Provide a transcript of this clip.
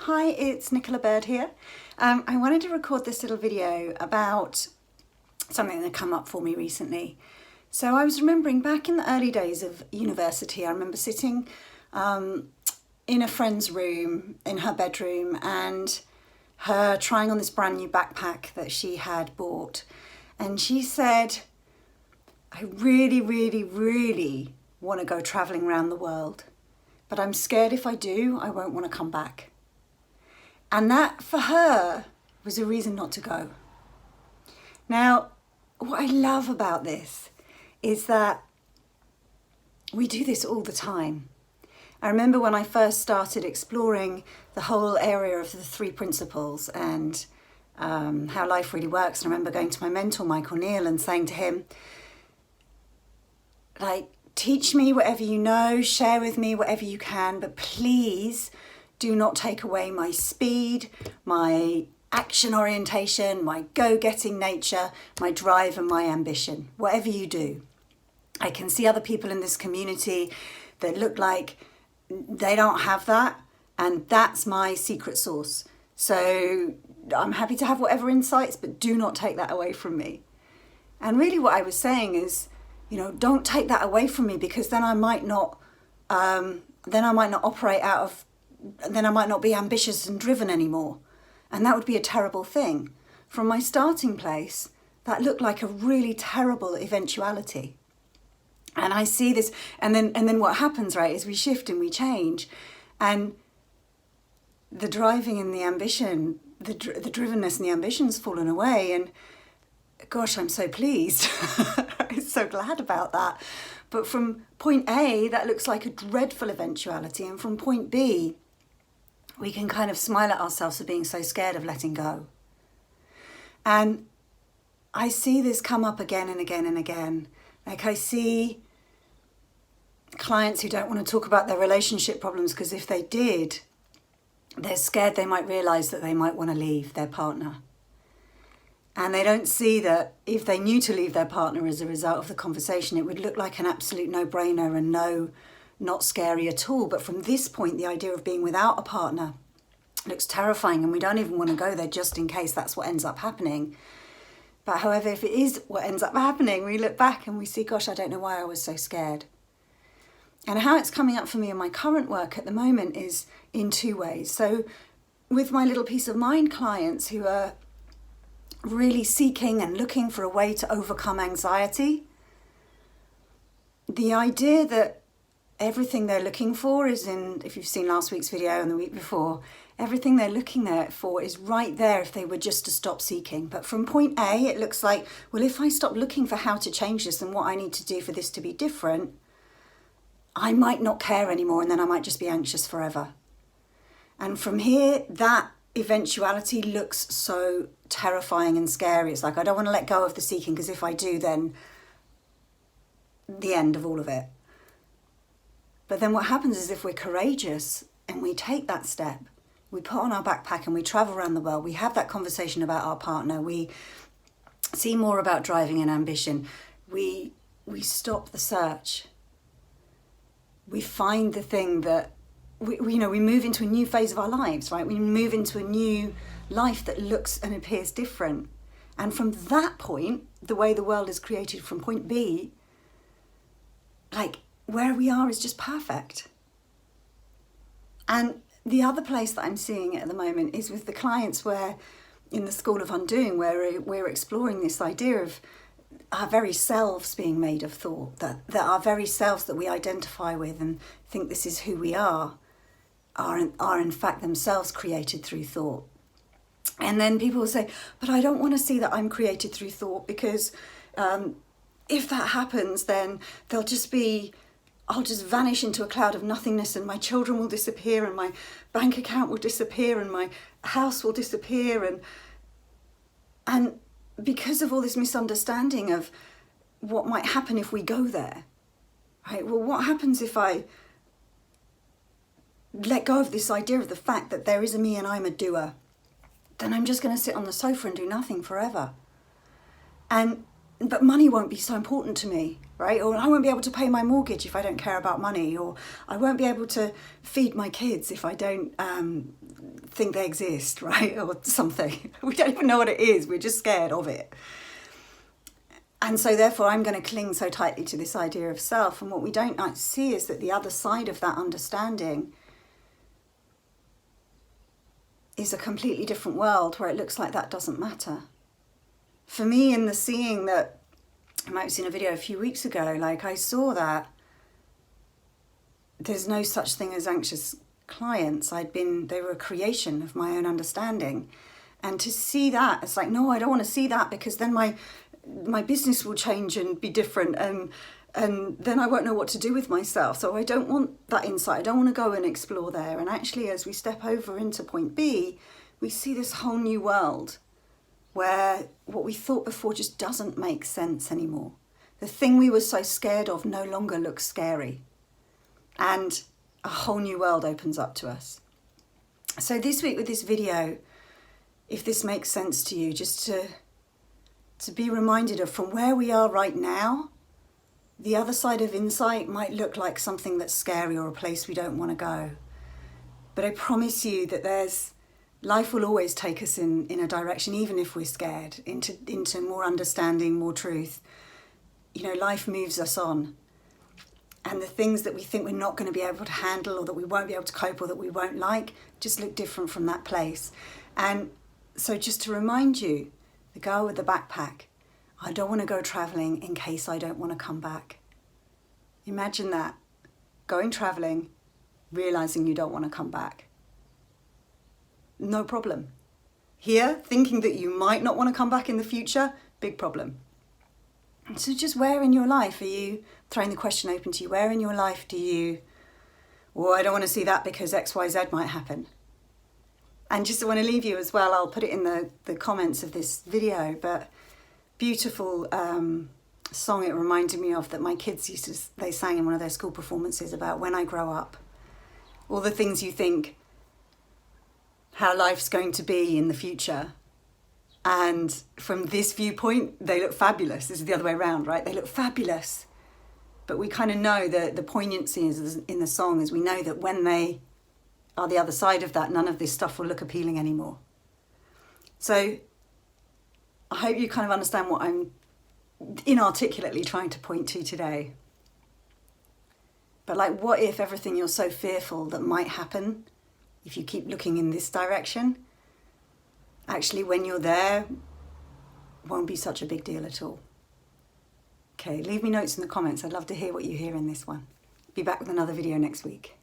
Hi, it's Nicola Bird here. I wanted to record this little video about something that come up for me recently. So I was remembering back in the early days of university, I remember sitting in a friend's room, in her bedroom, and her trying on this brand new backpack that she had bought. And she said, I really, really, really want to go traveling around the world, but I'm scared if I do, I won't want to come back. And that, for her, was a reason not to go. Now, what I love about this is that we do this all the time. I remember when I first started exploring the whole area of the three principles and how life really works. And I remember going to my mentor, Michael Neal, and saying to him, teach me whatever you know, share with me whatever you can, but please do not take away my speed, my action orientation, my go-getting nature, my drive and my ambition, whatever you do. I can see other people in this community that look like they don't have that, and that's my secret sauce. So I'm happy to have whatever insights, but do not take that away from me. And really what I was saying is, don't take that away from me, because then I might not operate out of, then I might not be ambitious and driven anymore. And that would be a terrible thing. From my starting place, that looked like a really terrible eventuality. And I see this, and then what happens, right, is we shift and we change. And the driving and the ambition, the drivenness and the ambition's fallen away. And gosh, I'm so pleased. I'm so glad about that. But from point A, that looks like a dreadful eventuality. And from point B, we can kind of smile at ourselves for being so scared of letting go. And I see this come up again and again and again. Like, I see clients who don't want to talk about their relationship problems because if they did, they're scared they might realize that they might want to leave their partner. And they don't see that if they knew to leave their partner as a result of the conversation, it would look like an absolute no-brainer and not scary at all. But from this point, the idea of being without a partner looks terrifying, and we don't even want to go there just in case that's what ends up happening. But however, if it is what ends up happening, we look back and we see, gosh, I don't know why I was so scared. And how it's coming up for me in my current work at the moment is in two ways. So with my little peace of mind clients who are really seeking and looking for a way to overcome anxiety, the idea that everything they're looking for is if you've seen last week's video and the week before, everything they're looking there for is right there if they were just to stop seeking. But from point A, it looks like, well, if I stop looking for how to change this and what I need to do for this to be different, I might not care anymore, and then I might just be anxious forever. And from here, that eventuality looks so terrifying and scary. It's like, I don't want to let go of the seeking, because if I do, then the end of all of it. But then what happens is, if we're courageous and we take that step, we put on our backpack and we travel around the world, we have that conversation about our partner, we see more about driving and ambition, we stop the search, we find the thing that, we move into a new phase of our lives, right? We move into a new life that looks and appears different. And from that point, the way the world is created from point B, where we are is just perfect. And the other place that I'm seeing it at the moment is with the clients where, in the School of Undoing, where we're exploring this idea of our very selves being made of thought, that our very selves that we identify with and think this is who we are in fact themselves created through thought. And then people will say, but I don't want to see that I'm created through thought, because if that happens, then I'll just vanish into a cloud of nothingness, and my children will disappear, and my bank account will disappear, and my house will disappear. And because of all this misunderstanding of what might happen if we go there, right? Well, what happens if I let go of this idea of the fact that there is a me and I'm a doer? Then I'm just going to sit on the sofa and do nothing forever. And but money won't be so important to me, right? Or I won't be able to pay my mortgage if I don't care about money, or I won't be able to feed my kids if I don't think they exist, right? Or something. We don't even know what it is. We're just scared of it. And so therefore I'm going to cling so tightly to this idea of self. And what we don't see is that the other side of that understanding is a completely different world where it looks like that doesn't matter. For me, in the seeing that, I might have seen a video a few weeks ago, like I saw that there's no such thing as anxious clients. They were a creation of my own understanding. And to see that, it's like, no, I don't want to see that, because then my business will change and be different, and then I won't know what to do with myself. So I don't want that insight. I don't want to go and explore there. And actually, as we step over into point B, we see this whole new world where what we thought before just doesn't make sense anymore. The thing we were so scared of no longer looks scary. And a whole new world opens up to us. So this week with this video, if this makes sense to you, just to be reminded of, from where we are right now, the other side of insight might look like something that's scary or a place we don't want to go. But I promise you that life will always take us in a direction, even if we're scared, into more understanding, more truth. You know, life moves us on. And the things that we think we're not going to be able to handle, or that we won't be able to cope, or that we won't like, just look different from that place. And so just to remind you, the girl with the backpack, I don't want to go traveling in case I don't want to come back. Imagine that. Going traveling, realizing you don't want to come back. No problem. Here, thinking that you might not want to come back in the future, big problem. So just where in your life are you, throwing the question open to you, where in your life do you, well, I don't want to see that because X, Y, Z might happen. And just I want to leave you as well, I'll put it in the comments of this video, but beautiful song it reminded me of that my kids they sang in one of their school performances about when I grow up. All the things you think how life's going to be in the future. And from this viewpoint, they look fabulous. This is the other way around, right? They look fabulous. But we kind of know that the poignancy is in the song is we know that when they are the other side of that, none of this stuff will look appealing anymore. So I hope you kind of understand what I'm inarticulately trying to point to today. But like, what if everything you're so fearful that might happen, if you keep looking in this direction, actually when you're there, won't be such a big deal at all. Okay, leave me notes in the comments. I'd love to hear what you hear in this one. Be back with another video next week.